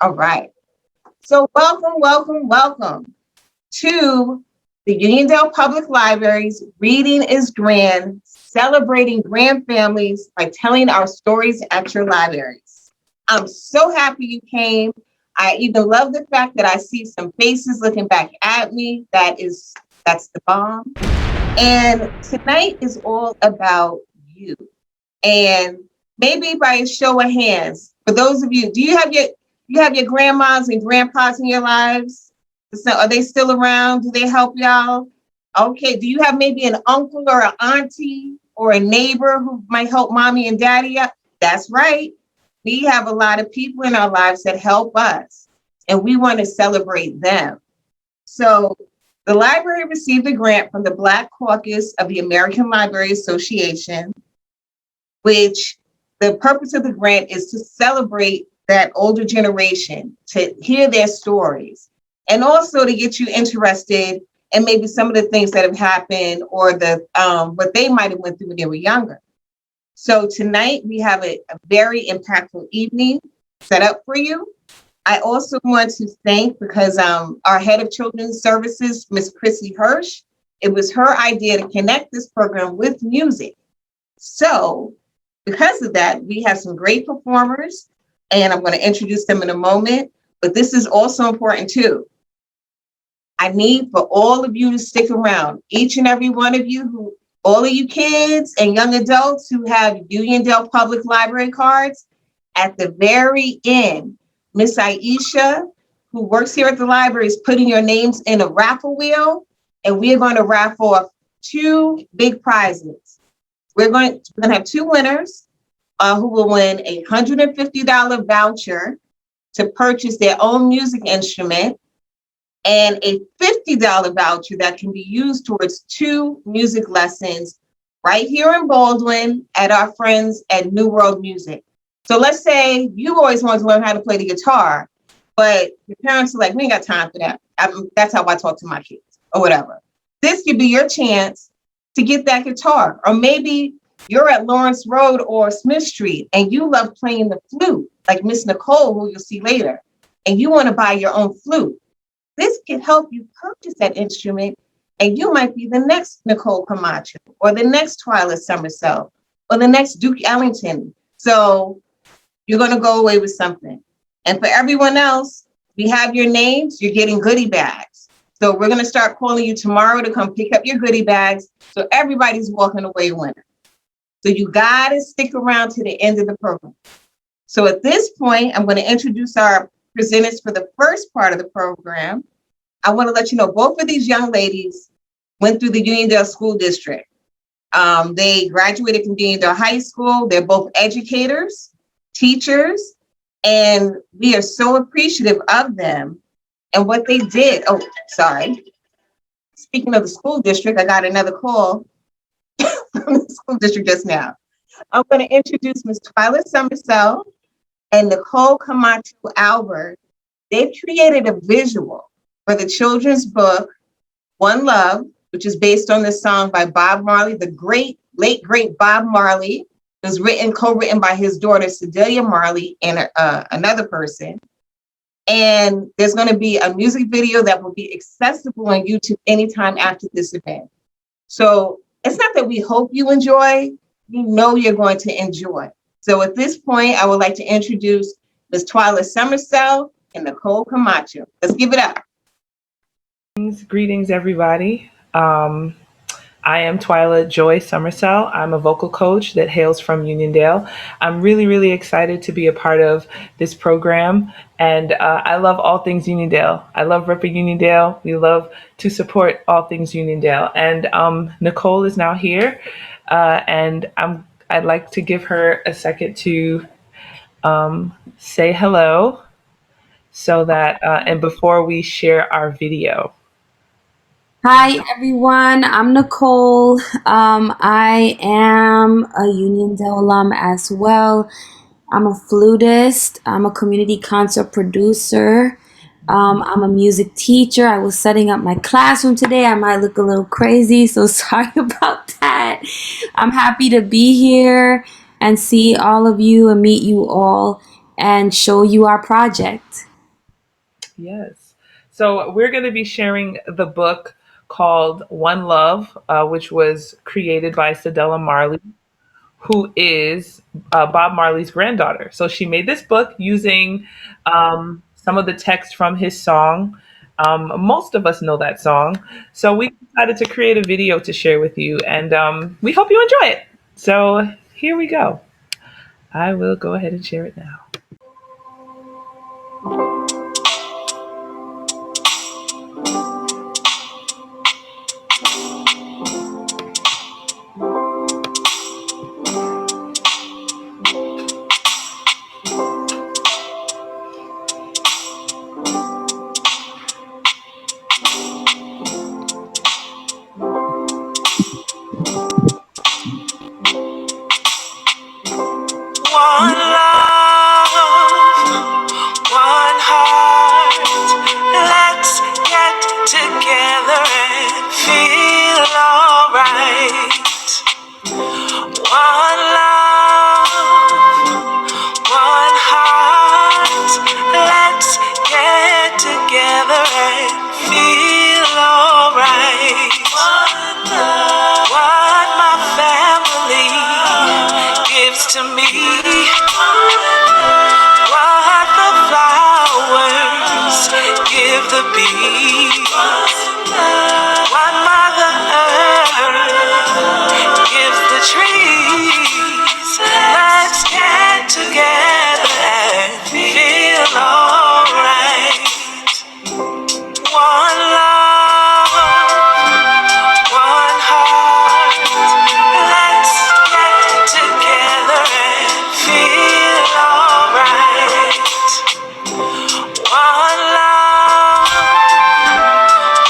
All right. So welcome to the Uniondale Public Library's Reading is Grand, celebrating grand families by telling our stories at your libraries. I'm so happy you came. I even love the fact that I see some faces looking back at me. That's the bomb. And tonight is all about you. And maybe by a show of hands, for those of you, do you have your grandmas and grandpas in your lives? So are they still around? Do they help y'all? Okay. Do you have maybe an uncle or an auntie or a neighbor who might help mommy and daddy out? That's right. We have a lot of people in our lives that help us, and we want to celebrate them. So the library received a grant from the Black Caucus of the American Library Association, which the purpose of the grant is to celebrate that older generation, to hear their stories, and also to get you interested in maybe some of the things that have happened or the what they might have went through when they were younger. So tonight we have a very impactful evening set up for you. I also want to thank, because our head of children's services, Miss Chrissy Hirsch, it was her idea to connect this program with music. So because of that, we have some great performers, and I'm going to introduce them in a moment. But this is also important too. I need for all of you to stick around. Each and every one of you, all of you kids and young adults who have Uniondale Public Library cards, at the very end, Miss Aisha, who works here at the library, is putting your names in a raffle wheel, and we are going to raffle off two big prizes. We're going to have two winners who will win a $150 voucher to purchase their own music instrument, and a $50 voucher that can be used towards two music lessons right here in Baldwin at our friends at New World Music. So let's say you always wanted to learn how to play the guitar, but your parents are like, we ain't got time for that. That's how I talk to my kids or whatever. This could be your chance to get that guitar. Or maybe you're at Lawrence Road or Smith Street and you love playing the flute, like Miss Nicole, who you'll see later, and you want to buy your own flute. This can help you purchase that instrument, and you might be the next Nicole Camacho or the next Twyla Summersell or the next Duke Ellington. So you're going to go away with something. And for everyone else, we have your names. You're getting goodie bags. So we're going to start calling you tomorrow to come pick up your goodie bags. So everybody's walking away a winner. So you got to stick around to the end of the program. So at this point, I'm going to introduce our presenters for the first part of the program. I want to let you know both of these young ladies went through the Uniondale School District. They graduated from Uniondale High School. They're both educators, teachers, and we are so appreciative of them and what they did. Oh, sorry. Speaking of the school district, I got another call from the school district just now. I'm going to introduce Ms. Twyla Summersell and Nicole Camacho Albert. They've created a visual for the children's book, One Love, which is based on the song by Bob Marley, the late great Bob Marley. It was co-written by his daughter, Sedelia Marley, and another person. And there's going to be a music video that will be accessible on YouTube anytime after this event. So it's not that we hope you enjoy, we know you're going to enjoy. So at this point, I would like to introduce Ms. Twyla Summersell and Nicole Camacho. Let's give it up. Greetings, everybody. I am Twyla Joy Summersell. I'm a vocal coach that hails from Uniondale. I'm really, really excited to be a part of this program. And I love all things Uniondale. I love repping Uniondale. We love to support all things Uniondale. And Nicole is now here. And I'd like to give her a second to say hello so that, and before we share our video. Hi everyone, I'm Nicole. I am a Uniondale alum as well. I'm a flutist. I'm a community concert producer. I'm a music teacher. I was setting up my classroom today. I might look a little crazy, so sorry about that. I'm happy to be here and see all of you and meet you all. and show you our project. Yes. So we're going to be sharing the book called One Love, which was created by Cedella Marley, who is Bob Marley's granddaughter. So she made this book using some of the text from his song. Most of us know that song. So we decided to create a video to share with you, and we hope you enjoy it. So here we go. I will go ahead and share it now. One love, one heart. Let's get together and feel alright. One love, one heart. Let's get together and feel alright. One love, what my family gives to me. What the flowers give the bees. What Mother Earth gives the trees. Let's get together and feel alright. One love, one heart. Let's get together and feel alright. One love,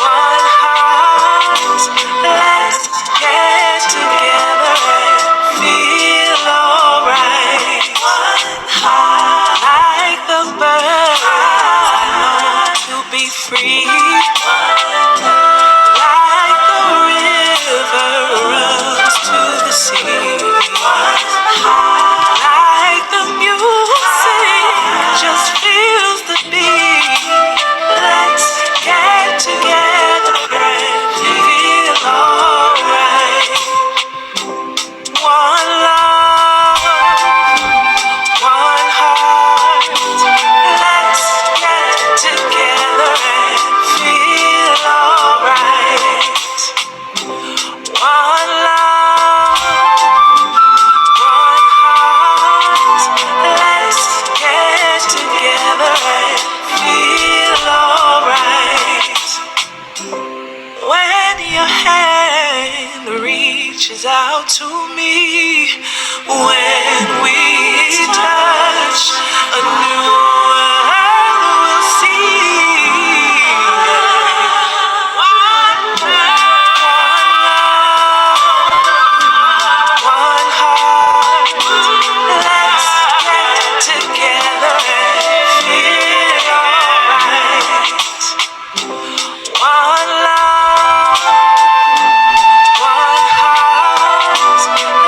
one heart. Let's get together and feel alright. One heart, like the birds, I long to be free. Like the river runs to the sea. Like the music just feels the beat. Let's get together and feel alright. One love, one heart. Let's get together and feel alright. One love, one heart. Let's get together and feel alright. When your hand reaches out to me, when we touch, a new world will see. One love, one heart. Let's get together and feel alright. One love, one heart.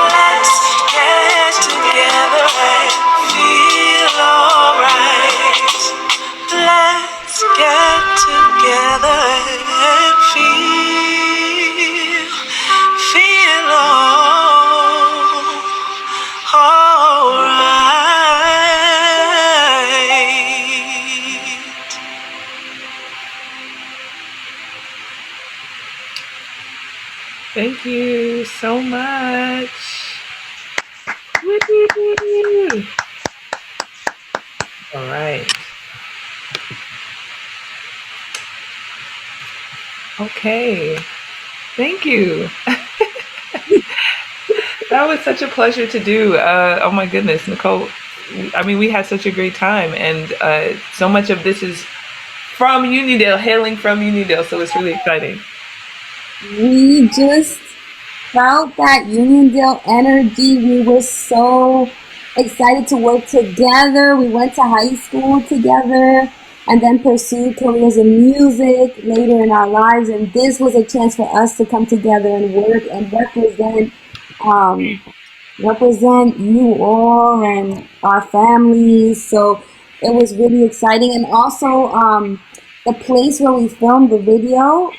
Let's get together and feel alright. Let's get together and feel alright. Thank you so much. Woo! All right. Okay. Thank you. That was such a pleasure to do. Oh my goodness, Nicole. I mean, we had such a great time, and so much of this is from Uniondale, hailing from Uniondale, so it's really exciting. We just felt that Uniondale energy. We were so excited to work together. We went to high school together and then pursued careers in music later in our lives. And this was a chance for us to come together and work and represent represent you all and our families. So it was really exciting. And also, the place where we filmed the video,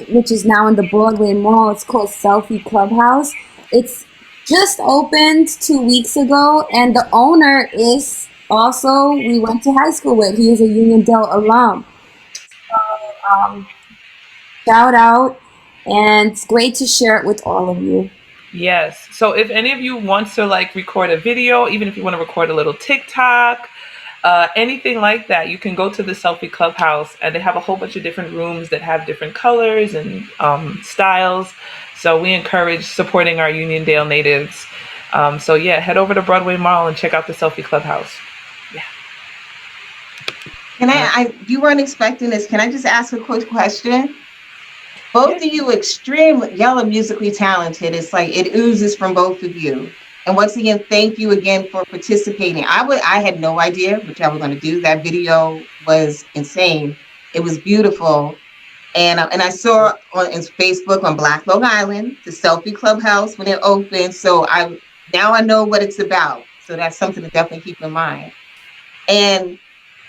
which is now in the Broadway Mall, it's called Selfie Clubhouse. It's just opened 2 weeks ago, and the owner is also, we went to high school with. He is a Uniondale alum. Um, Shout out, and it's great to share it with all of you. Yes. So if any of you wants to like record a video, even if you want to record a little TikTok, anything like that, you can go to the Selfie Clubhouse, and they have a whole bunch of different rooms that have different colors and styles. So we encourage supporting our Uniondale natives. So yeah, head over to Broadway Mall and check out the Selfie Clubhouse. Yeah. You weren't expecting this. Can I just ask a quick question? Both of Yeah. you extremely, y'all are musically talented. It's like it oozes from both of you. And once again, thank you again for participating. I had no idea what y'all were going to do. That video was insane. It was beautiful. And I saw on Facebook on Black Long Island, the Selfie Clubhouse when it opened. So now I know what it's about. So that's something to definitely keep in mind. And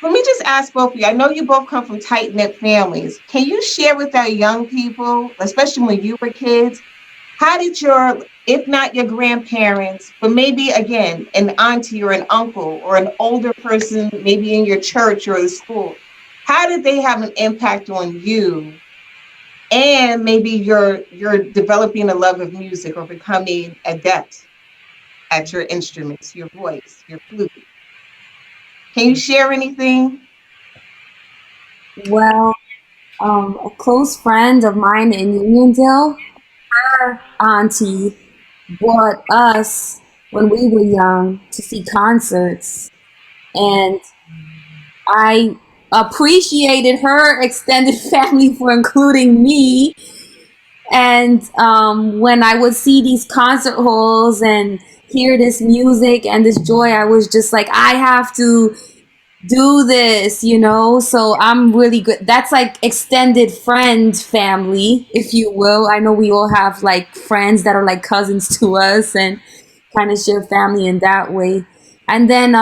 let me just ask both of you. I know you both come from tight-knit families. Can you share with our young people, especially when you were kids, how did if not your grandparents, but maybe again, an auntie or an uncle or an older person, maybe in your church or the school, how did they have an impact on you? And maybe you're developing a love of music or becoming adept at your instruments, your voice, your flute. Can you share anything? Well, a close friend of mine in Uniondale, her auntie brought us when we were young to see concerts, and I appreciated her extended family for including me. And when I would see these concert halls and hear this music and this joy, I was just like, I have to do this, you know? So I'm really good. That's like extended friend family, if you will. I know we all have like friends that are like cousins to us and kind of share family in that way. And then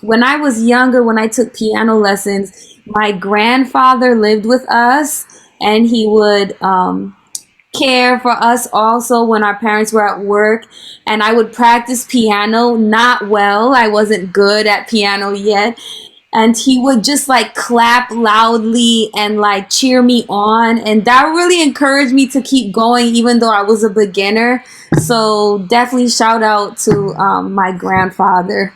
when I was younger, when I took piano lessons, my grandfather lived with us, and he would care for us also when our parents were at work. And I would practice piano, not well. I wasn't good at piano yet. And he would just like clap loudly and like cheer me on. And that really encouraged me to keep going, even though I was a beginner. So definitely shout out to my grandfather.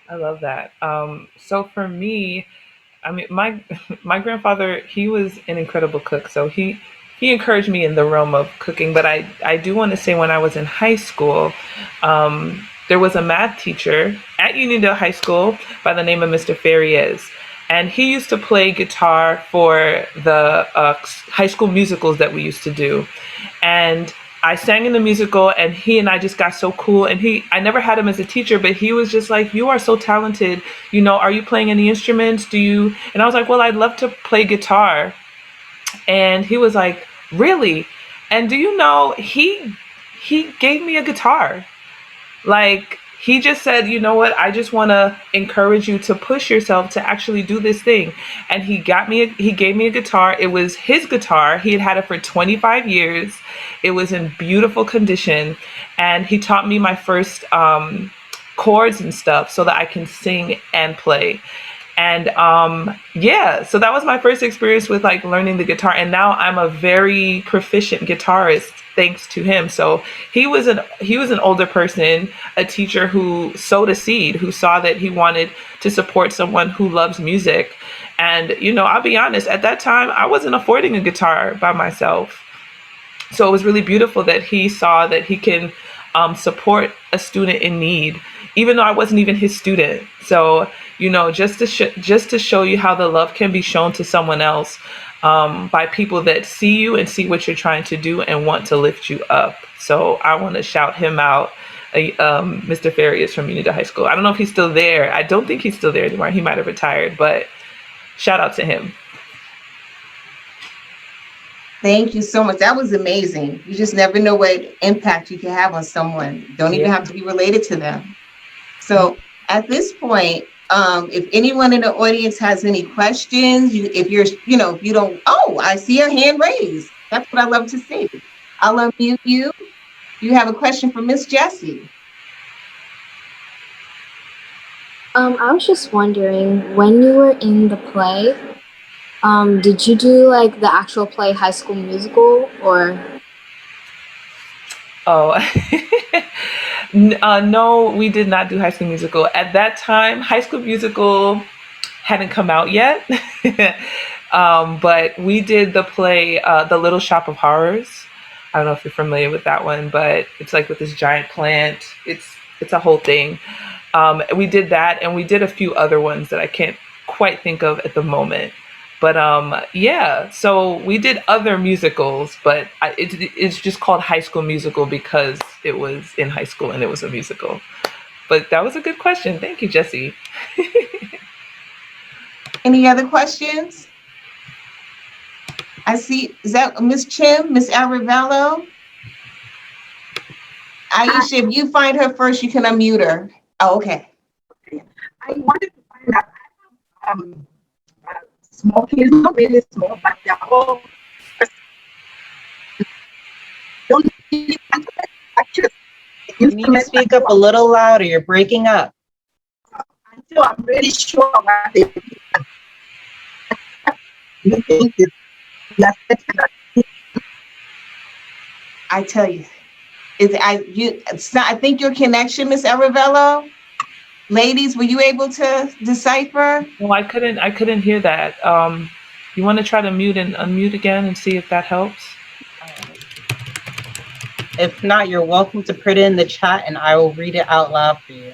I love that. So for me, I mean, my grandfather, he was an incredible cook. So he encouraged me in the realm of cooking. But I do want to say when I was in high school, there was a math teacher at Uniondale High School by the name of Mr. Ferriez. And he used to play guitar for the high school musicals that we used to do. And I sang in the musical, and he and I just got so cool. And I never had him as a teacher, but he was just like, "You are so talented. You know, are you playing any instruments? Do you?" And I was like, "Well, I'd love to play guitar." And he was like, "Really?" And do you know, he gave me a guitar. Like, he just said, "You know what? I just want to encourage you to push yourself to actually do this thing." And he gave me a guitar. It was his guitar. He had it for 25 years. It was in beautiful condition. And he taught me my first chords and stuff so that I can sing and play. And yeah, so that was my first experience with like learning the guitar. And now I'm a very proficient guitarist thanks to him. So he was an older person, a teacher who sowed a seed, who saw that he wanted to support someone who loves music. And you know, I'll be honest, at that time I wasn't affording a guitar by myself. So it was really beautiful that he saw that he can support a student in need, even though I wasn't even his student. So you know, just to show you how the love can be shown to someone else by people that see you and see what you're trying to do and want to lift you up. So I want to shout him out. Mr. Ferry is from Unida High School. I don't know if he's still there. I don't think he's still there anymore. He might have retired, but shout out to him. Thank you so much. That was amazing. You just never know what impact you can have on someone. Don't Yeah. even have to be related to them. So at this point, if anyone in the audience has any questions, if you're, if you don't, oh, I see a hand raised. That's what I love to see. I'll unmute you. You have a question for Miss Jessie. I was just wondering, when you were in the play, did you do like the actual play High School Musical or? Oh, no, we did not do High School Musical. At that time, High School Musical hadn't come out yet. But we did the play, The Little Shop of Horrors. I don't know if you're familiar with that one, but it's like with this giant plant. It's a whole thing. We did that, and we did a few other ones that I can't quite think of at the moment. But yeah, so we did other musicals, but it's just called High School Musical because it was in high school and it was a musical. But that was a good question. Thank you, Jesse. Any other questions? I see, is that Miss Chim, Miss Aravello? Aisha, if you find her first, you can unmute her. Oh, okay. I wanted to find out small kids, not really small, but they're all don't really actors. You need to speak up a little louder. You're breaking up. Until I'm really sure what they you think is I tell you, I think your connection, Miss Aravello. Ladies, were you able to decipher? No, I couldn't hear that. You want to try to mute and unmute again and see if that helps? If not, you're welcome to put it in the chat and I will read it out loud for you.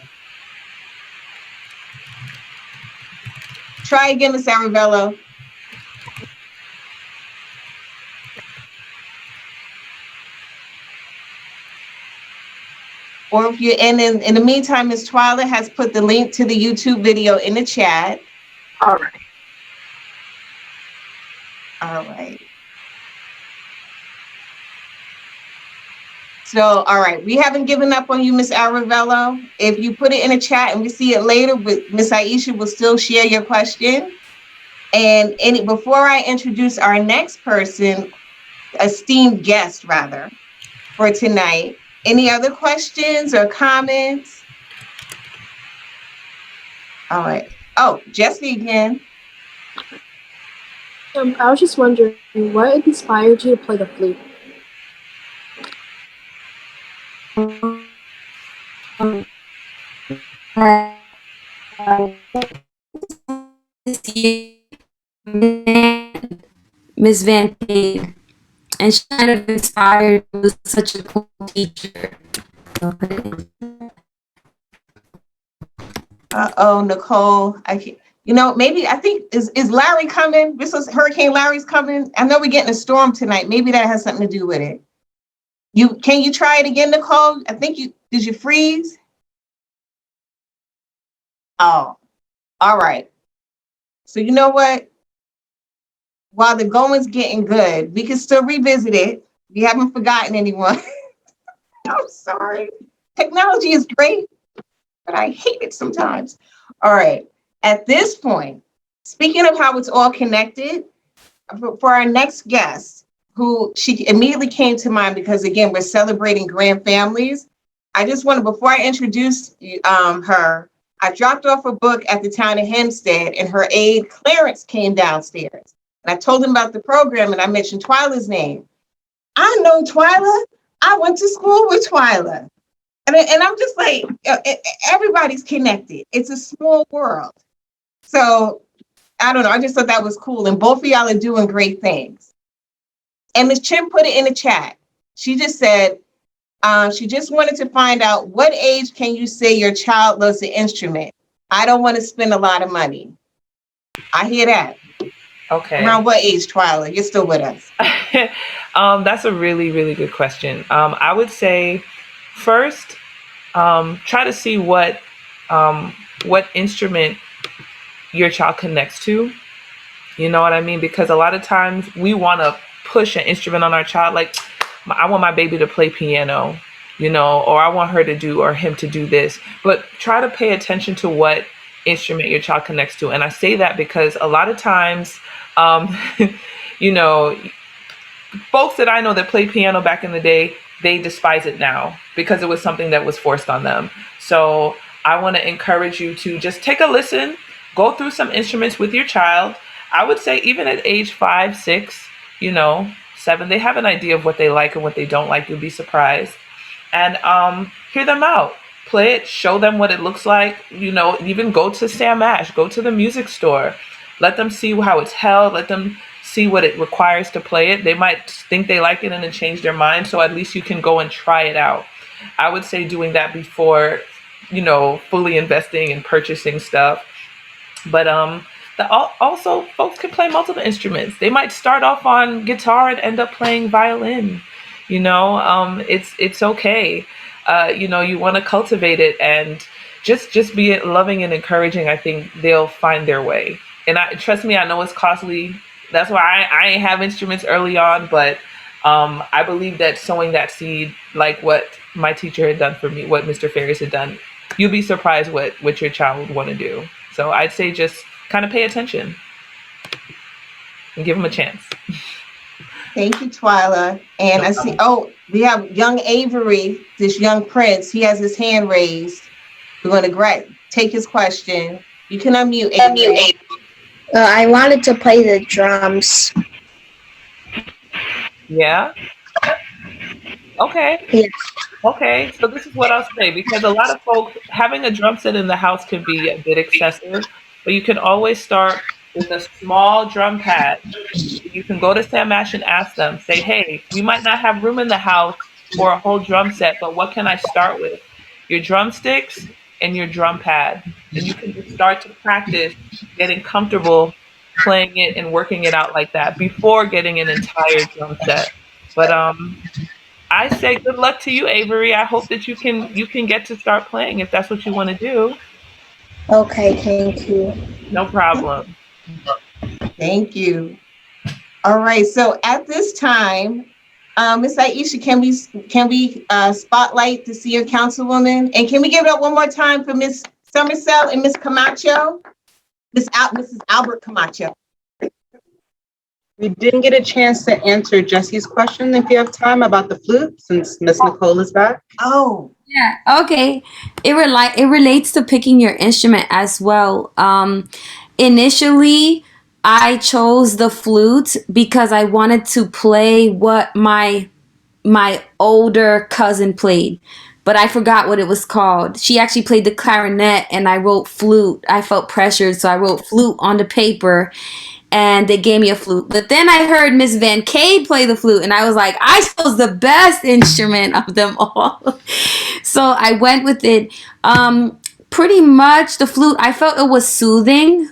Try again, Miss Aravello. Or if you're in the meantime, Miss Twyla has put the link to the YouTube video in the chat. all right. All right. So, all right, we haven't given up on you, Miss Aravello. If you put it in the chat and we see it later, but Miss Aisha will still share your question. And before I introduce our next person, esteemed guest rather, for tonight, any other questions or comments? All right. Oh, Jesse again. I was just wondering, what inspired you to play the flute? Miss Van Payne, and she kind of inspired me. Was such a cool teacher. Uh-oh, Nicole. Maybe I think is Larry coming? This is Hurricane Larry's coming. I know we're getting a storm tonight. Maybe that has something to do with it. Can you try it again, Nicole? I think did you freeze? Oh, all right. So you know what? While the going's getting good, we can still revisit it. We haven't forgotten anyone. I'm sorry. Technology is great, but I hate it sometimes. All right. At this point, speaking of how it's all connected, for our next guest, who she immediately came to mind because, again, we're celebrating grand families. I just wanted, before I introduce her, I dropped off a book at the town of Hempstead, and her aide, Clarence, came downstairs. And I told him about the program, and I mentioned Twyla's name. I know Twyla. I went to school with Twyla. And I'm just like, everybody's connected. It's a small world. So I don't know. I just thought that was cool. And both of y'all are doing great things. And Ms. Chim put it in the chat. She just said, she just wanted to find out, what age can you say your child loves the instrument? I don't want to spend a lot of money. I hear that. Okay. Around what age, Twyla? You're still with us. That's a really, really good question. I would say first, try to see what instrument your child connects to. You know what I mean? Because a lot of times we want to push an instrument on our child. Like, I want my baby to play piano, or I want her to do or him to do this. But try to pay attention to what instrument your child connects to. And I say that because a lot of times, um, you know, folks that I know that played piano back in the day, they despise it now because it was something that was forced on them. So I want to encourage you to just take a listen, go through some instruments with your child. I would say even at age 5, 6, 7, they have an idea of what they like and what they don't like. You'll be surprised. And hear them out. Play it, show them what it looks like. Even go to Sam Ash, go to the music store. Let them see how it's held. Let them see what it requires to play it. They might think they like it and then change their mind. So at least you can go and try it out. I would say doing that before, fully investing and purchasing stuff. But also folks can play multiple instruments. They might start off on guitar and end up playing violin. It's okay. You want to cultivate it and just be loving and encouraging. I think they'll find their way. And trust me, I know it's costly. That's why I ain't have instruments early on, but I believe that sowing that seed, like what my teacher had done for me, what Mr. Ferris had done, you'll be surprised what your child would want to do. So I'd say just kind of pay attention and give them a chance. Thank you, Twyla. And I see, we have young Avery, this young prince. He has his hand raised. We're going to take his question. You can unmute Avery. I wanted to play the drums. Yeah? Okay. Yes. Okay, so this is what I'll say, because a lot of folks, having a drum set in the house can be a bit excessive, but you can always start with a small drum pad. You can go to Sam Ash and ask them, say, hey, we might not have room in the house for a whole drum set, but what can I start with? Your drumsticks and your drum pad. And you can just start to practice getting comfortable playing it and working it out like that before getting an entire drum set. But I say good luck to you, Avery. I hope that you can get to start playing if that's what you want to do. Okay, thank you. No problem. Thank you. All right. So at this time, Ms. Aisha, can we spotlight the senior councilwoman? And can we give it up one more time for Ms. Somerset and Ms. Camacho? Mrs. Albert Camacho. We didn't get a chance to answer Jesse's question, if you have time, about the flute, since Miss Nicole is back. Oh. Yeah, okay. It relates to picking your instrument as well. Initially, I chose the flute because I wanted to play what my older cousin played, but I forgot what it was called. She actually played the clarinet and I wrote flute. I felt pressured, so I wrote flute on the paper and they gave me a flute. But then I heard Miss Van Cade play the flute and I was like, I chose the best instrument of them all. So I went with it. Pretty much the flute, I felt it was soothing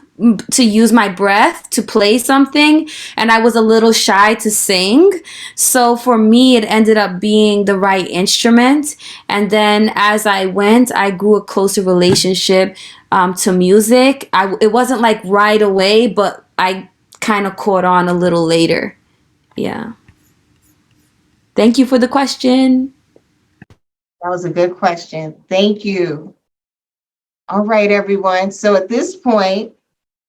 to use my breath to play something, and I was a little shy to sing. So for me, it ended up being the right instrument. And then as I went, I grew a closer relationship to music. It wasn't like right away, but I kind of caught on a little later. Yeah. Thank you for the question. That was a good question. Thank you. All right, everyone. So at this point,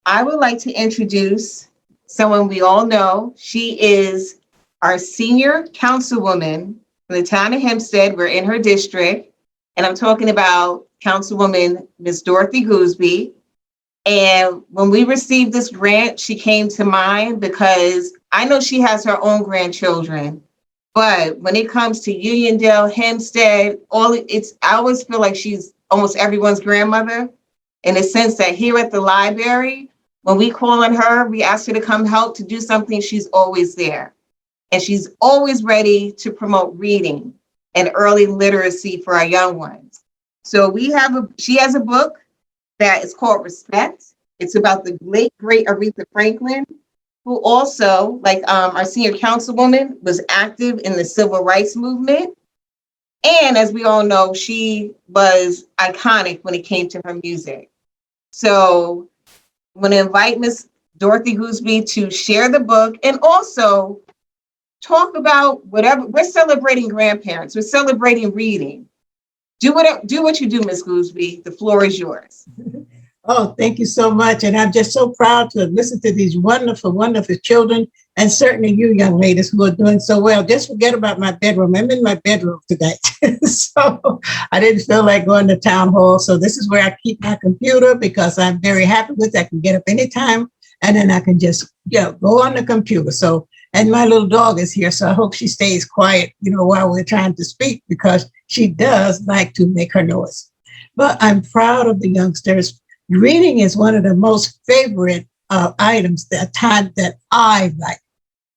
I would like to introduce someone we all know. She is our senior councilwoman from the town of Hempstead. We're in her district. And I'm talking about Councilwoman Ms. Dorothy Gooseby. And when we received this grant, she came to mind because I know she has her own grandchildren. But when it comes to Uniondale, Hempstead, I always feel like she's almost everyone's grandmother, in the sense that here at the library, when we call on her, we ask her to come help to do something, she's always there. And she's always ready to promote reading and early literacy for our young ones. So she has a book that is called Respect. It's about the late, great Aretha Franklin, who also, like our senior councilwoman, was active in the civil rights movement. And as we all know, she was iconic when it came to her music. So I'm going to invite Miss Dorothy Gooseby to share the book and also talk about whatever. We're celebrating grandparents. We're celebrating reading. Do what you do, Ms. Gooseby. The floor is yours. Oh, thank you so much. And I'm just so proud to listen to these wonderful, wonderful children, and certainly you young ladies who are doing so well. Just forget about my bedroom. I'm in my bedroom today. So I didn't feel like going to town hall. So this is where I keep my computer because I'm very happy with it. I can get up anytime and then I can just go on the computer. So, and my little dog is here. So I hope she stays quiet, while we're trying to speak because she does like to make her noise. But I'm proud of the youngsters. Reading is one of the most favorite items, that time that I like.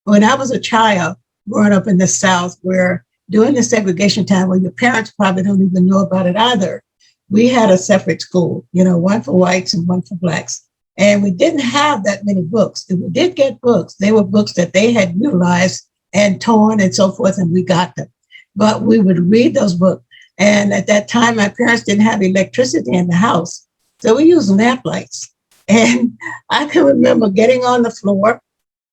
When I was a child growing up in the South, where during the segregation time, where your parents probably don't even know about it either, we had a separate school, one for whites and one for blacks. And we didn't have that many books. If we did get books, they were books that they had utilized and torn and so forth, and we got them. But we would read those books. And at that time, my parents didn't have electricity in the house. So we used lamp lights. And I can remember getting on the floor,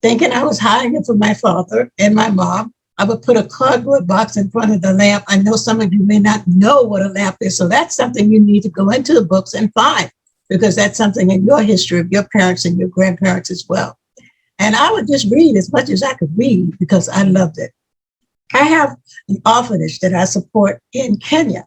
thinking I was hiding from my father and my mom. I would put a cardboard box in front of the lamp. I know some of you may not know what a lamp is. So that's something you need to go into the books and find, because that's something in your history of your parents and your grandparents as well. And I would just read as much as I could read because I loved it. I have an orphanage that I support in Kenya.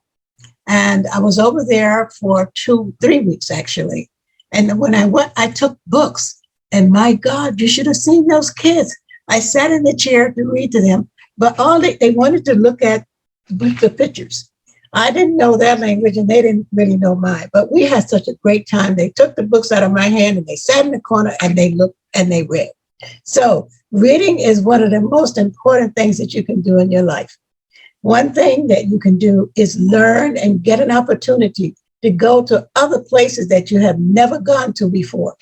And I was over there for 3 weeks, actually. And when I went, I took books. And my God, you should have seen those kids. I sat in the chair to read to them, but all they wanted to look at the pictures. I didn't know their language and they didn't really know mine, but we had such a great time. They took the books out of my hand and they sat in the corner and they looked and they read. So reading is one of the most important things that you can do in your life. One thing that you can do is learn and get an opportunity to go to other places that you have never gone to before.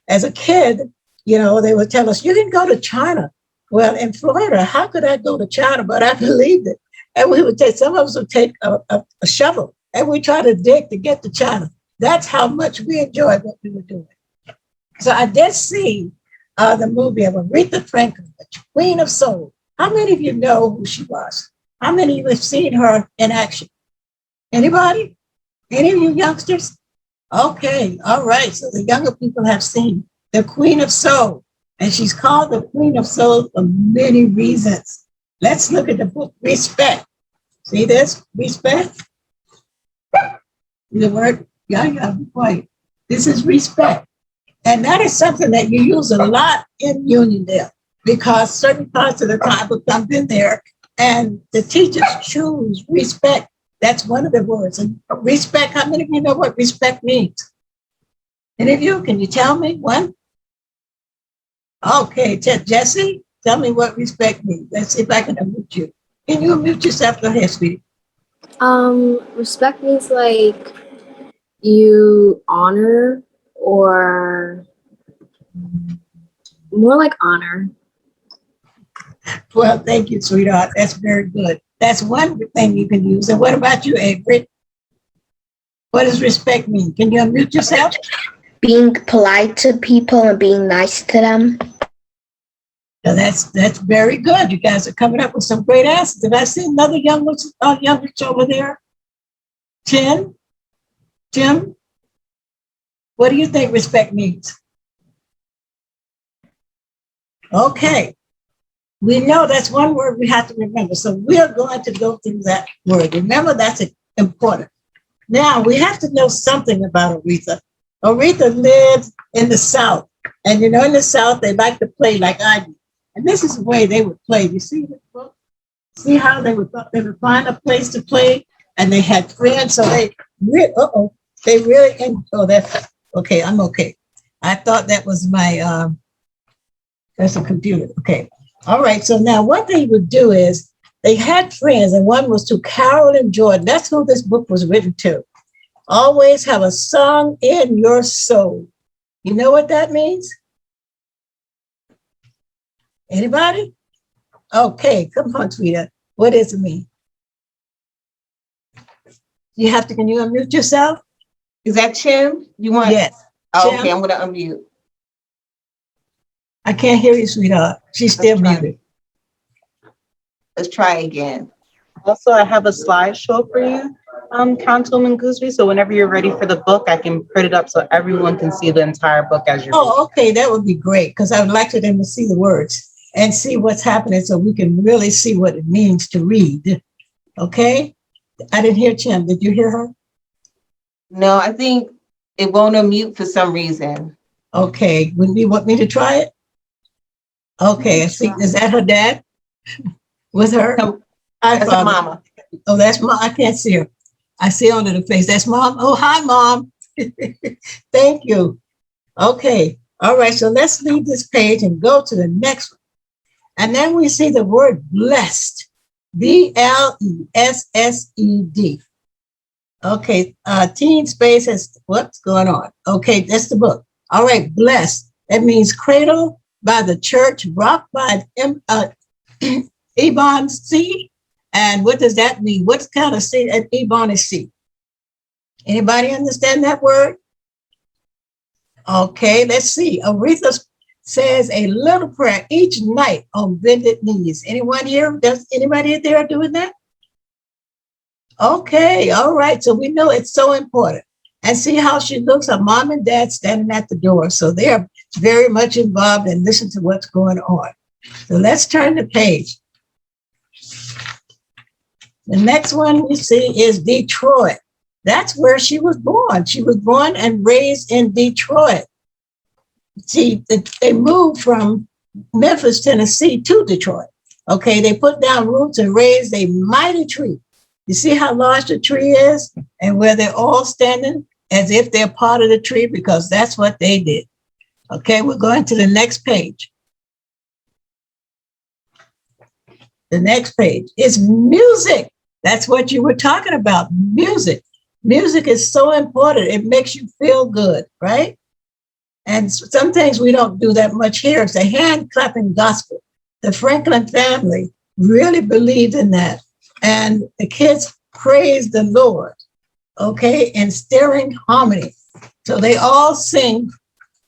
As a kid, they would tell us, you can go to China. Well, in Florida, how could I go to China? But I believed it. And we would some of us would take a shovel and we try to dig to get to China. That's how much we enjoyed what we were doing. So I did see the movie of Aretha Franklin, the Queen of Soul. How many of you know who she was? How many of you have seen her in action? Anybody? Any of you youngsters? Okay, all right. So the younger people have seen the Queen of Soul. And she's called the Queen of Soul for many reasons. Let's look at the book, Respect. See this? Respect. The word, be quiet. This is respect. And that is something that you use a lot in Uniondale because certain parts of the time will come in there and the teachers choose respect. That's one of the words. And respect, how many of you know what respect means? Any of you, can you tell me one? Okay, Jesse, tell me what respect means. Let's see if I can unmute you. Can you unmute yourself? Go ahead, sweetie. Respect means like you honor, or more like honor. Well, thank you, sweetheart. That's very good. That's one thing you can use. And what about you, Avery? What does respect mean? Can you unmute yourself? Being polite to people and being nice to them. Now that's very good. You guys are coming up with some great answers. Did I see another youngest over there? Tim, what do you think respect means? Okay. We know that's one word we have to remember. So we're going to go through that word. Remember, that's important. Now, we have to know something about Aretha. Aretha lived in the South. And in the South, they like to play like I do. And this is the way they would play. You see this book? See how they would find a place to play and they had friends. So they really, that's okay. I'm okay. I thought that was my, that's a computer. Okay. All right. So now what they would do is they had friends, and one was to Carol and Jordan. That's who this book was written to. Always have a song in your soul. You know what that means? Anybody? Okay, come on, sweetheart. What does it mean? Can you unmute yourself? Is that Chim? You want? Yes. Oh, okay, I'm going to unmute. I can't hear you, sweetheart. She's still muted. Let's try again. Also, I have a slideshow for you, Councilwoman Goosery. So whenever you're ready for the book, I can print it up so everyone can see the entire book as you're reading. Oh, okay, that would be great, because I would like for them to see the words and see what's happening so we can really see what it means to read. Okay? I didn't hear Tim. Did you hear her? No, I think it won't unmute for some reason. Okay. Would you want me to try it? Okay, I see. Is that her dad with her? No, Hi, that's a Father. mama. Oh, that's mom. I can't see her. I see under the face. That's mom. Oh, hi, mom. Thank you. Okay. All right. So let's leave this page and go to the next one. And then we see the word blessed. BLESSED. Okay. Teen Space has what's going on? Okay. That's the book. All right. Blessed. That means cradle by the church, rock by Ebon seed. And what does that mean? What kind of seed an Ebon is seed? Anybody understand that word? Okay, let's see. Aretha says a little prayer each night on bended knees. Anyone here? Does anybody there doing that? Okay, all right. So we know it's so important. And see how she looks, her mom and dad standing at the door. So they're very much involved and listen to what's going on. So let's turn the page. The next one we see is Detroit. That's where she was born. She was born and raised in Detroit. See, they moved from Memphis, Tennessee to Detroit. Okay, they put down roots and raised a mighty tree. You see how large the tree is and where they're all standing as if they're part of the tree because that's what they did. Okay, we're going to the next page. The next page is music. That's what you were talking about, music. Music is so important. It makes you feel good, right? And some things we don't do that much here. It's a hand clapping gospel. The Franklin family really believed in that. And the kids praised the Lord, okay, in stirring harmony. So they all sing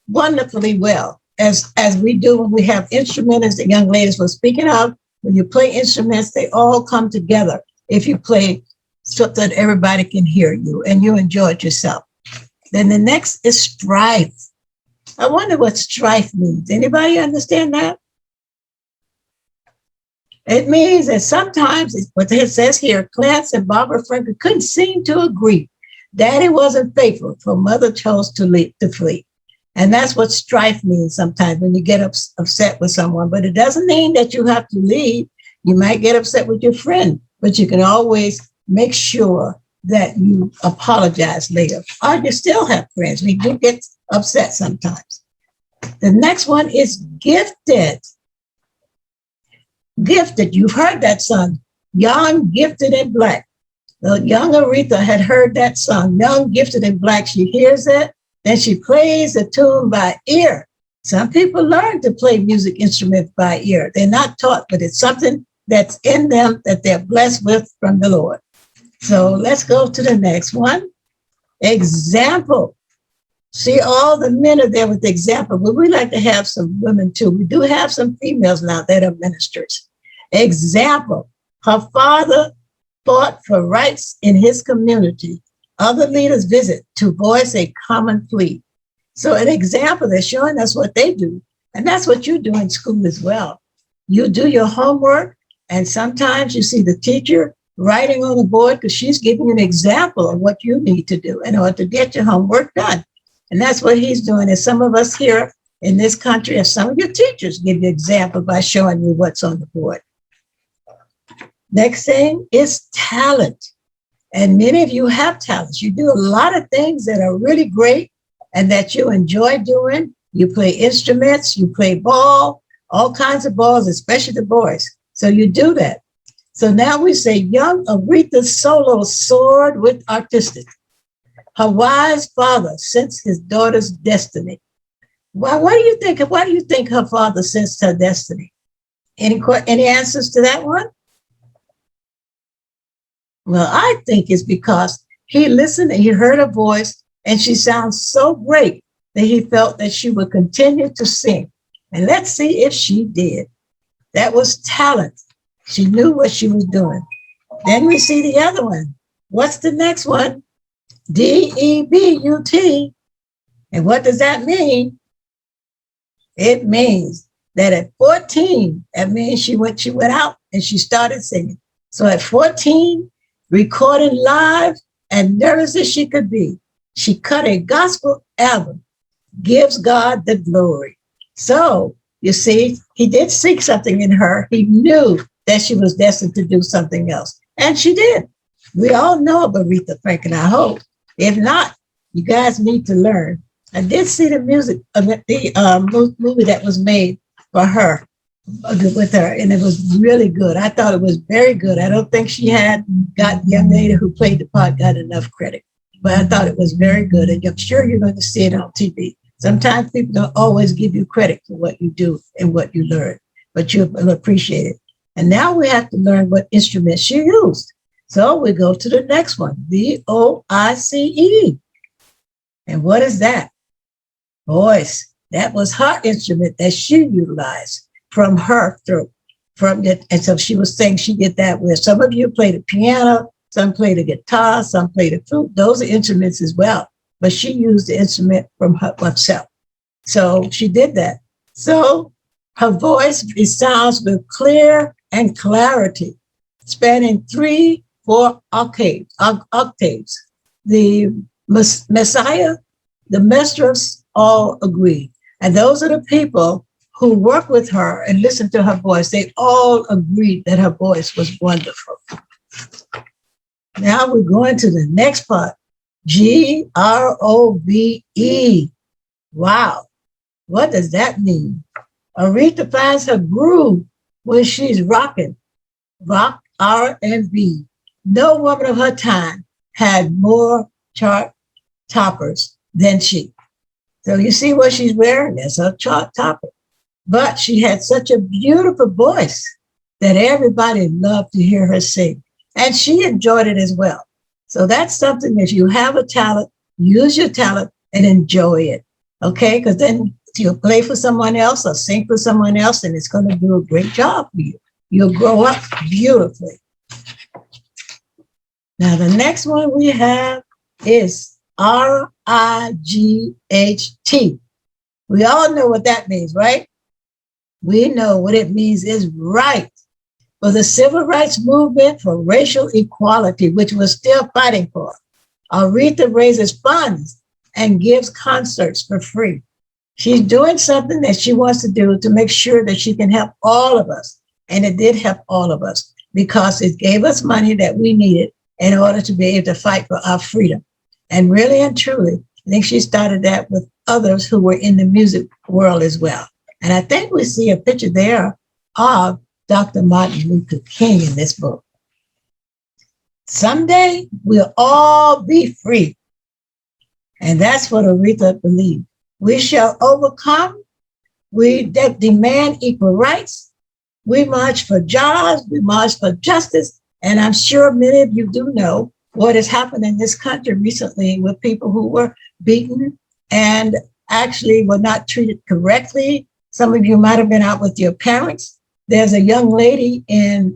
wonderfully well, as we do when we have instruments, as the young ladies were speaking of. When you play instruments, they all come together. If you play so that everybody can hear you and you enjoy it yourself. Then the next is strife. I wonder what strife means. Anybody understand that? It means that sometimes, what it says here, Clarence and Barbara Franklin couldn't seem to agree. Daddy wasn't faithful, so mother chose to flee. And that's what strife means sometimes when you get upset with someone. But it doesn't mean that you have to leave. You might get upset with your friend, but you can always make sure that you apologize later. Or you still have friends. We do get upset sometimes. The next one is gifted. Gifted. You've heard that song, Young, Gifted, and Black. The young Aretha had heard that song, Young, Gifted, and Black. She hears it, then she plays the tune by ear. Some people learn to play music instruments by ear. They're not taught, but it's something that's in them that they're blessed with from the Lord. So let's go to the next one. Example. See, all the men are there with example, but we like to have some women too. We do have some females now that are ministers. Example. Her father fought for rights in his community. Other leaders visit to voice a common plea. So an example, they're showing us what they do. And that's what you do in school as well. You do your homework, and sometimes you see the teacher writing on the board because she's giving you an example of what you need to do in order to get your homework done. And that's what he's doing. And some of us here in this country, and some of your teachers give you example by showing you what's on the board. Next thing is talent. And many of you have talents. You do a lot of things that are really great and that you enjoy doing. You play instruments, you play ball, all kinds of balls, especially the boys. So you do that. So now we say young Aretha Solo soared with artistic. Her wise father sensed his daughter's destiny. Why do you think her father sensed her destiny? Any answers to that one? Well, I think it's because he listened and he heard her voice and she sounds so great that he felt that she would continue to sing. And let's see if she did. That was talent. She knew what she was doing. Then we see the other one. What's the next one? DEBUT. And what does that mean? It means that at 14, that means she went out and she started singing. So at 14, recording live and nervous as she could be, she cut a gospel album, Gives God the Glory. So you see, he did seek something in her. He knew that she was destined to do something else. And she did. We all know of Aretha Franklin, I hope. If not, you guys need to learn. I did see the movie that was made for her, with her, and it was really good. I thought it was very good. I don't think she had got the young lady who played the part got enough credit, but I thought it was very good. And I'm sure you're going to see it on TV. Sometimes people don't always give you credit for what you do and what you learn, but you'll appreciate it. And now we have to learn what instrument she used. So we go to the next one, VOICE. And what is that? Voice. That was her instrument that she utilized from her throat. And so she was saying she did that with, some of you play the piano, some play the guitar, some play the flute. Those are instruments as well. But she used the instrument from herself. So she did that. So her voice resounds with clear and clarity, spanning 3-4 octaves. The Messiah, the mistress, all agree. And those are the people who work with her and listen to her voice. They all agreed that her voice was wonderful. Now we're going to the next part. GROVE. Wow. What does that mean? Aretha finds her groove when she's rocking. Rock, R&B. No woman of her time had more chart toppers than she. So you see what she's wearing? That's her chart topper. But she had such a beautiful voice that everybody loved to hear her sing. And she enjoyed it as well. So that's something, if you have a talent, use your talent and enjoy it. Okay? Because then you'll play for someone else or sing for someone else, and it's going to do a great job for you. You'll grow up beautifully. Now, the next one we have is RIGHT. We all know what that means, right? We know what it means is right. For the civil rights movement for racial equality, which we're still fighting for. Aretha raises funds and gives concerts for free. She's doing something that she wants to do to make sure that she can help all of us. And it did help all of us because it gave us money that we needed in order to be able to fight for our freedom. And really and truly, I think she started that with others who were in the music world as well. And I think we see a picture there of Dr. Martin Luther King in this book. Someday we'll all be free. And that's what Aretha believed. We shall overcome. We demand equal rights. We march for jobs. We march for justice. And I'm sure many of you do know what has happened in this country recently with people who were beaten and actually were not treated correctly. Some of you might have been out with your parents. There's a young lady in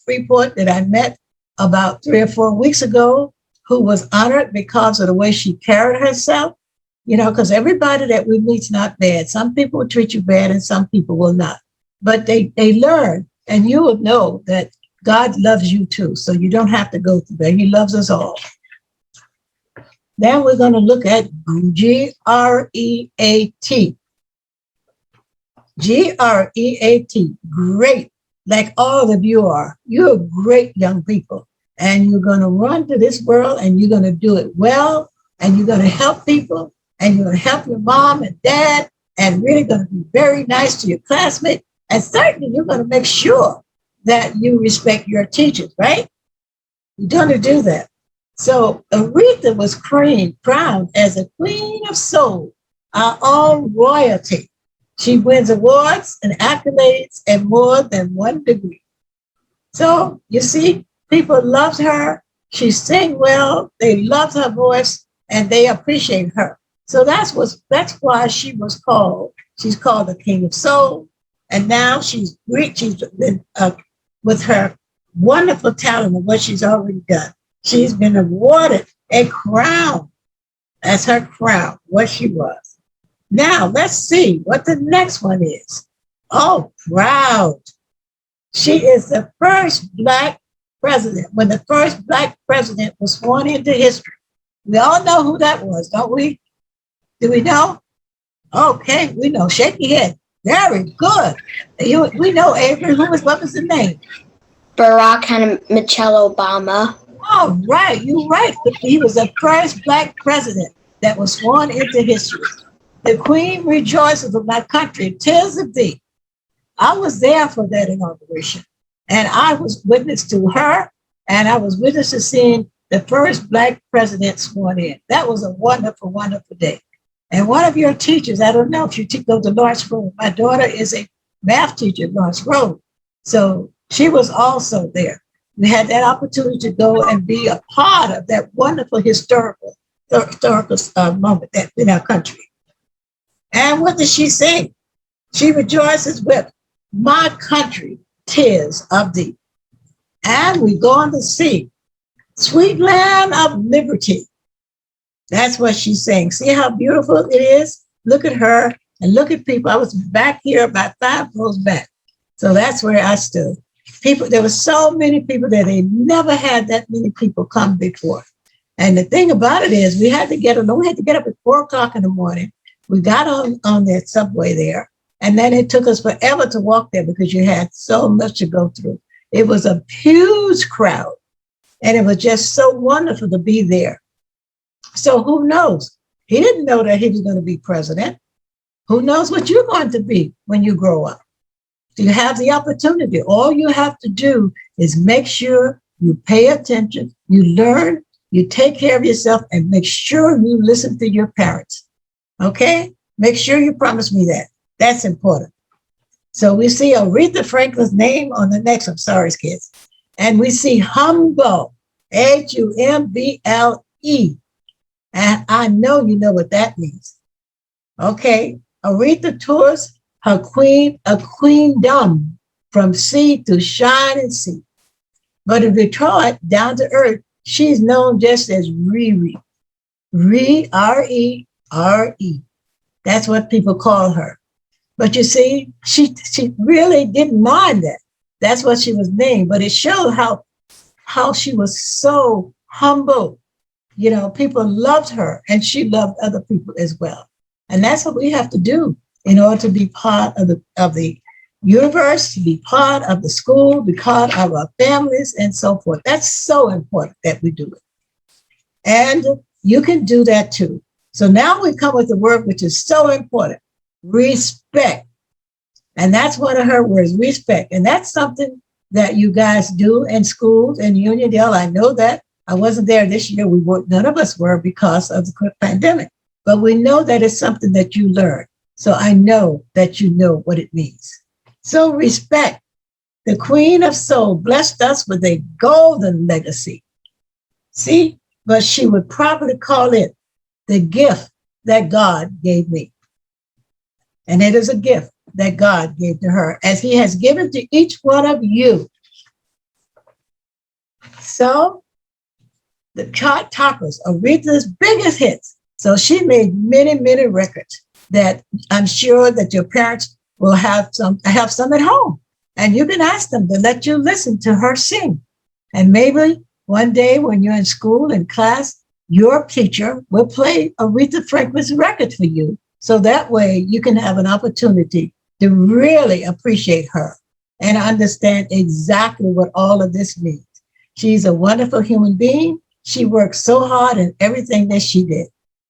Freeport that I met about 3 or 4 weeks ago who was honored because of the way she carried herself. You know, because everybody that we meet's not bad. Some people will treat you bad and some people will not. But they learn, and you will know that God loves you too. So you don't have to go through that. He loves us all. Then we're going to look at GREAT. GREAT, great, like all of you are. You're great young people. And you're going to run to this world and you're going to do it well. And you're going to help people. And you're going to help your mom and dad. And really going to be very nice to your classmates. And certainly you're going to make sure that you respect your teachers, right? You're going to do that. So Aretha was crowned as a queen of soul, our own royalty. She wins awards and accolades and more than 1 degree. So you see, people loved her. She sang well. They loved her voice and they appreciate her. So that's why she was called. She's called the King of Soul. And now she's been with her wonderful talent of what she's already done. She's been awarded a crown as her crown, what she was. Now, let's see what the next one is. Oh, proud. She is the first Black president. When the first Black president was sworn into history, we all know who that was, don't we? Do we know? Okay, we know. Shake your head. Very good. We know, Avery. What was the name? Barack and Michelle Obama. All right, you're right. He was the first Black president that was sworn into history. The Queen rejoices of my country, tears of thee. I was there for that inauguration, and I was witness to her, and I was witness to seeing the first Black president sworn in. That was a wonderful, wonderful day. And one of your teachers, I don't know if you go to Lawrence Road, my daughter is a math teacher at Lawrence Road, so she was also there. We had that opportunity to go and be a part of that wonderful historical moment that in our country. And what did she say? She rejoices with my country, tears of thee. And we go on to see sweet land of liberty. That's what she's saying. See how beautiful it is? Look at her and look at people. I was back here about 5 rows back. So that's where I stood. There were so many people that they never had that many people come before. And the thing about it is we had to get up at 4 o'clock in the morning. We got on that subway there. And then it took us forever to walk there because you had so much to go through. It was a huge crowd. And it was just so wonderful to be there. So who knows? He didn't know that he was going to be president. Who knows what you're going to be when you grow up? You have the opportunity. All you have to do is make sure you pay attention, you learn, you take care of yourself, and make sure you listen to your parents. Okay? Make sure you promise me that. That's important. So we see Aretha Franklin's name on the next. I'm sorry, kids. And we see humble, Humble. And I know you know what that means. Okay? Aretha tours her queendom from sea to shining sea. But in Detroit, down to earth, she's known just as Riri. R-E-R-E. That's what people call her. But you see, she really didn't mind that. That's what she was named. But it showed how she was so humble. You know, people loved her and she loved other people as well. And that's what we have to do in order to be part of the universe, to be part of the school, be part of our families and so forth. That's so important that we do it. And you can do that too. So now we come with the word which is so important, respect. And that's one of her words, respect. And that's something that you guys do in schools in Uniondale. I know that. I wasn't there this year. None of us were because of the pandemic. But we know that it's something that you learn. So I know that you know what it means. So respect. The Queen of Soul blessed us with a golden legacy. See, but she would probably call it the gift that God gave me. And it is a gift that God gave to her, as he has given to each one of you. So the chart toppers, Aretha's biggest hits. So she made many, many records that I'm sure that your parents will have some at home. And you can ask them to let you listen to her sing. And maybe one day when you're in school, in class, your teacher will play Aretha Franklin's record for you. So that way you can have an opportunity to really appreciate her and understand exactly what all of this means. She's a wonderful human being. She worked so hard in everything that she did.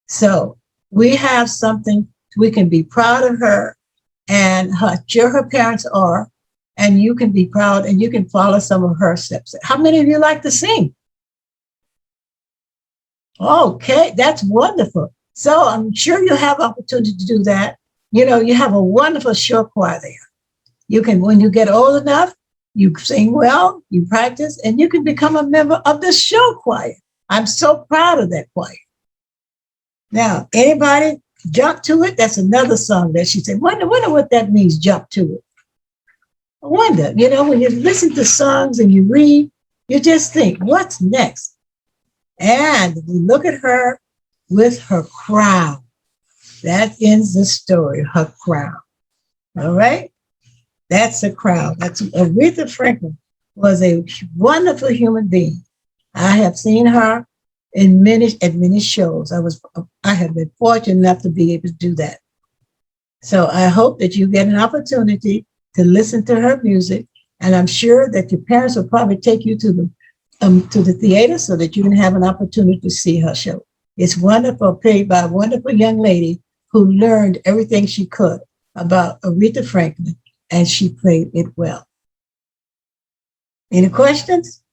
So we have something we can be proud of her, and sure her parents are, and you can be proud and you can follow some of her steps. How many of you like to sing? Okay, that's wonderful. So I'm sure you have opportunity to do that. You know, you have a wonderful show choir there. You can, when you get old enough, you sing well, you practice, and you can become a member of the show choir. I'm so proud of that choir. Now, anybody jump to it? That's another song that she said. Wonder what that means, jump to it. I wonder, when you listen to songs and you read, you just think, what's next? And we look at her with her crown. That ends the story, her crown. All right? That's a crown. That's Aretha Franklin was a wonderful human being. I have seen her at many shows. I have been fortunate enough to be able to do that. So I hope that you get an opportunity to listen to her music, and I'm sure that your parents will probably take you to the theater so that you can have an opportunity to see her show. It's wonderful, played by a wonderful young lady who learned everything she could about Aretha Franklin, and she played it well. Any questions?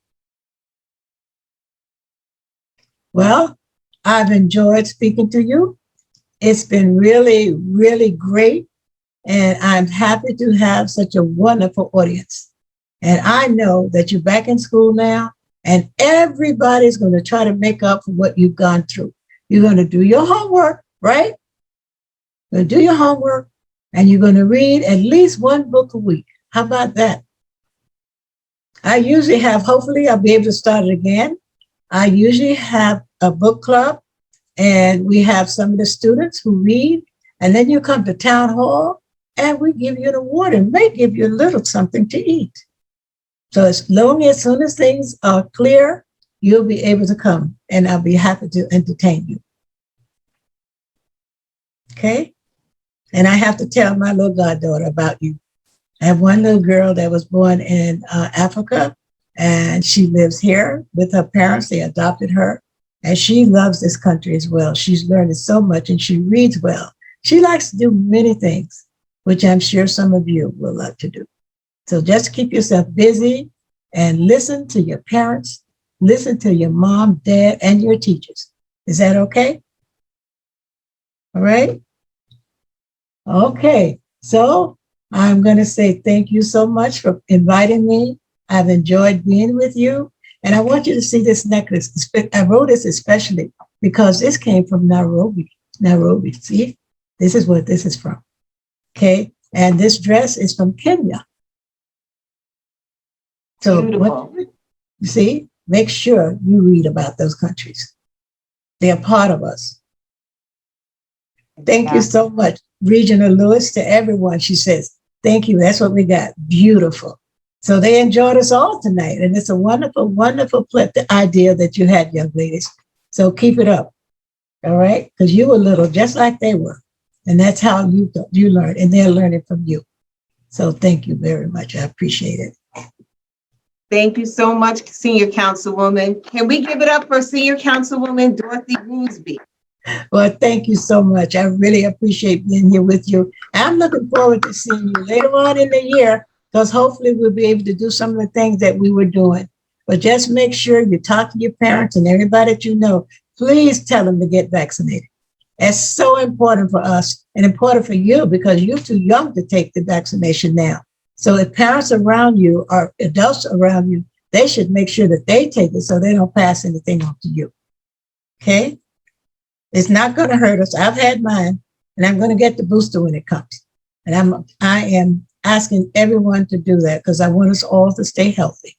Well, I've enjoyed speaking to you. It's been really, really great. And I'm happy to have such a wonderful audience. And I know that you're back in school now, and everybody's going to try to make up for what you've gone through. You're going to do your homework, right? You're going to do your homework, and you're going to read at least one book a week. How about that? I usually have, hopefully I'll be able to start it again. I usually have a book club, and we have some of the students who read, and then you come to town hall, and we give you an award and may give you a little something to eat. So as soon as things are clear, you'll be able to come, and I'll be happy to entertain you. Okay? And I have to tell my little goddaughter about you. I have one little girl that was born in Africa, and she lives here with her parents. They adopted her, and she loves this country as well. She's learned so much, and she reads well. She likes to do many things, which I'm sure some of you will love to do. So just keep yourself busy and listen to your parents, listen to your mom, dad, and your teachers. Is that okay? All right? Okay, so I'm going to say thank you so much for inviting me. I've enjoyed being with you. And I want you to see this necklace. I wrote this especially because this came from Nairobi. Nairobi, see? This is what this is from. Okay, and this dress is from Kenya. So what, you see, make sure you read about those countries. They are part of us. Thank you so much, Regina Lewis, to everyone. She says, thank you. That's what we got. Beautiful. So they enjoyed us all tonight. And it's a wonderful, wonderful idea that you had, young ladies. So keep it up. All right? Because you were little, just like they were. And that's how you learn. And they're learning from you. So thank you very much. I appreciate it. Thank you so much, Senior Councilwoman. Can we give it up for Senior Councilwoman Dorothy Gooseby? Well, thank you so much. I really appreciate being here with you. I'm looking forward to seeing you later on in the year, because hopefully we'll be able to do some of the things that we were doing. But just make sure you talk to your parents and everybody that you know. Please tell them to get vaccinated. That's so important for us and important for you, because you're too young to take the vaccination now. So if parents around you or adults around you, they should make sure that they take it so they don't pass anything on to you. Okay? It's not going to hurt us. I've had mine, and I'm going to get the booster when it comes. And I am asking everyone to do that because I want us all to stay healthy.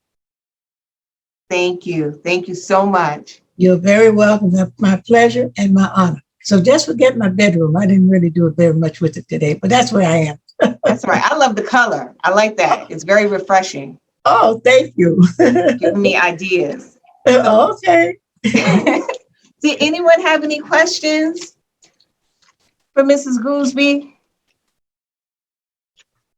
Thank you. Thank you so much. You're very welcome. That's my pleasure and my honor. So just forget my bedroom. I didn't really do it very much with it today, but that's where I am. That's right. I love the color. I like that. It's very refreshing. Oh, thank you. Giving me ideas. Okay. Did anyone have any questions for Mrs. Gooseby?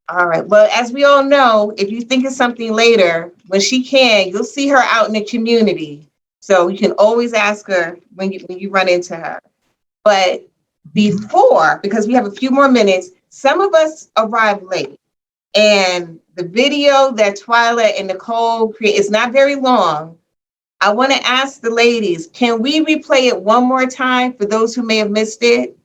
All right. Well, as we all know, if you think of something later, when she can, you'll see her out in the community. So you can always ask her when you run into her. But before, because we have a few more minutes, some of us arrived late. And the video that Twyla and Nicole create is not very long. I want to ask the ladies, can we replay it one more time for those who may have missed it?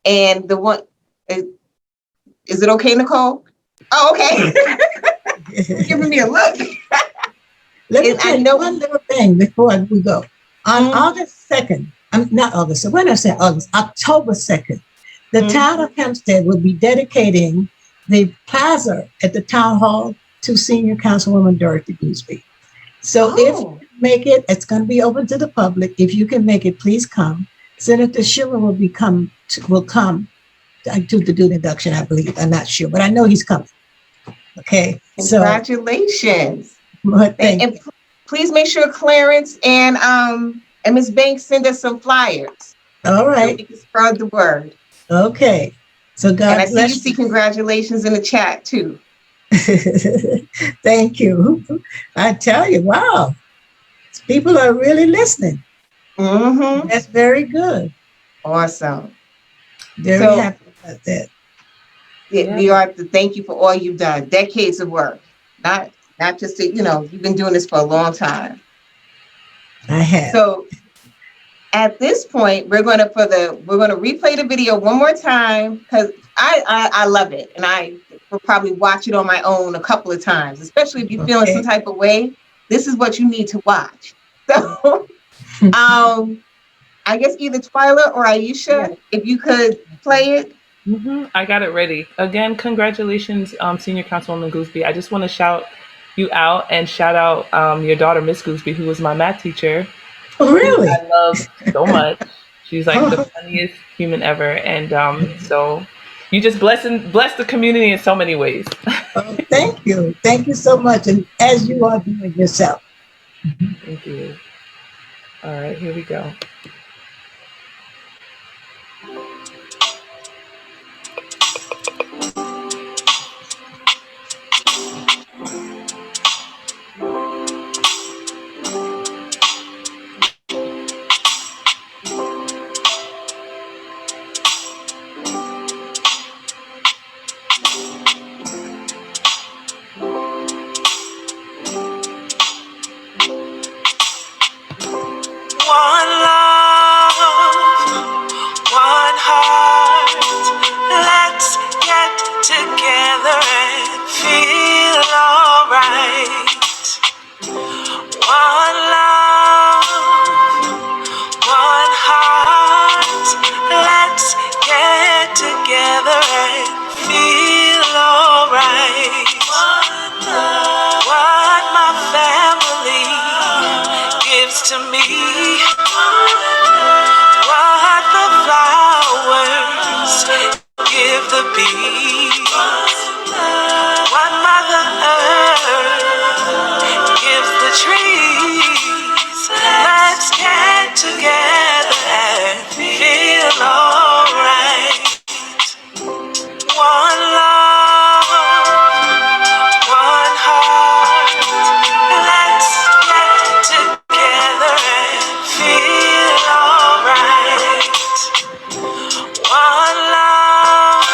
And the one, is it okay, Nicole? Oh, okay. You're giving me a look. Let me tell you one little thing before we go. On August 2nd, not August, so when I say August, October 2nd, the town of Hempstead will be dedicating the plaza at the town hall to Senior Councilwoman Dorothy Gooseby. So if you can make it, it's going to be open to the public. If you can make it, please come. Senator Schiller will come to do the induction, I believe. I'm not sure, but I know he's coming. Okay. Congratulations. And please make sure Clarence and Ms. Banks send us some flyers. All right. So we can spread the word. Okay. So God and bless you. See congratulations in the chat too. Thank you. I tell you, wow. People are really listening. Mm-hmm. That's very good. Awesome. Very happy about that. We are to thank you for all you've done. Decades of work. Not just to, you've been doing this for a long time. I have. So at this point, we're gonna replay the video one more time because I love it, and I will probably watch it on my own a couple of times, especially if you're feeling some type of way. This is what you need to watch. So, I guess either Twyla or Aisha, if you could play it. Mm-hmm. I got it ready. Again, congratulations, Senior Councilwoman Gooseby. I just want to shout you out and shout out your daughter, Miss Gooseby, who was my math teacher. Oh, really? I love so much. She's like the funniest human ever. And so you just bless the community in so many ways. Oh, thank you. Thank you so much. And as you are doing yourself. Thank you. All right, here we go. One love, one heart. Let's get together and feel alright. One love, one heart. Let's get together and feel alright. One love, what my family gives to me, what the flowers give the bees, what Mother Earth gives the trees. Let's get together and feel alright. One love, one heart. Let's get together and feel alright. One love,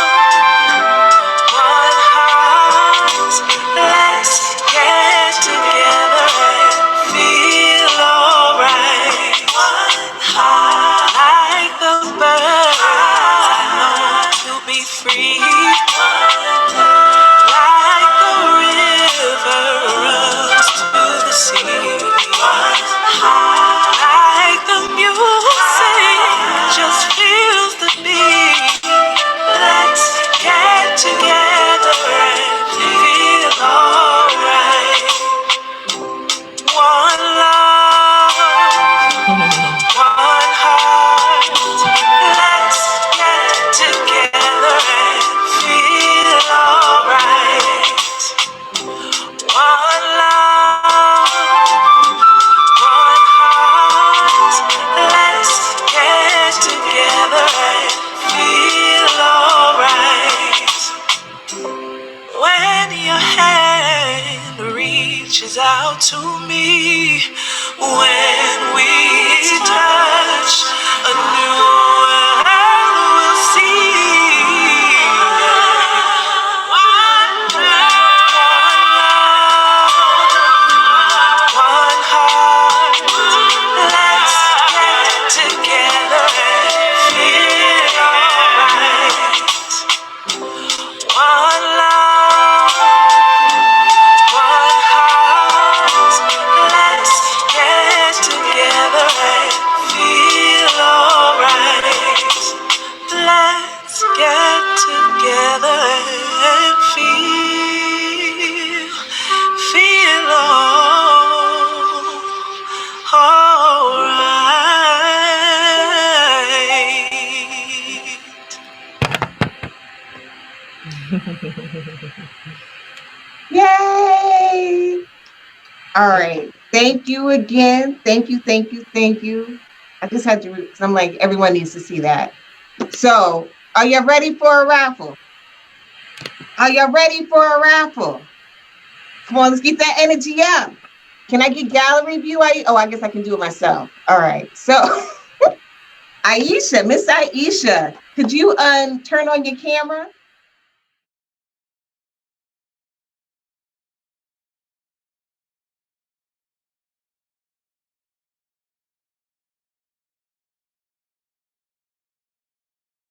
Yay! All right. Thank you again. Thank you, thank you, thank you. I just had to, because I'm like, everyone needs to see that. So, are you ready for a raffle? Are you ready for a raffle? Come on, let's get that energy up. Can I get gallery view? I guess I can do it myself. All right. So, Aisha, Miss Aisha, could you turn on your camera?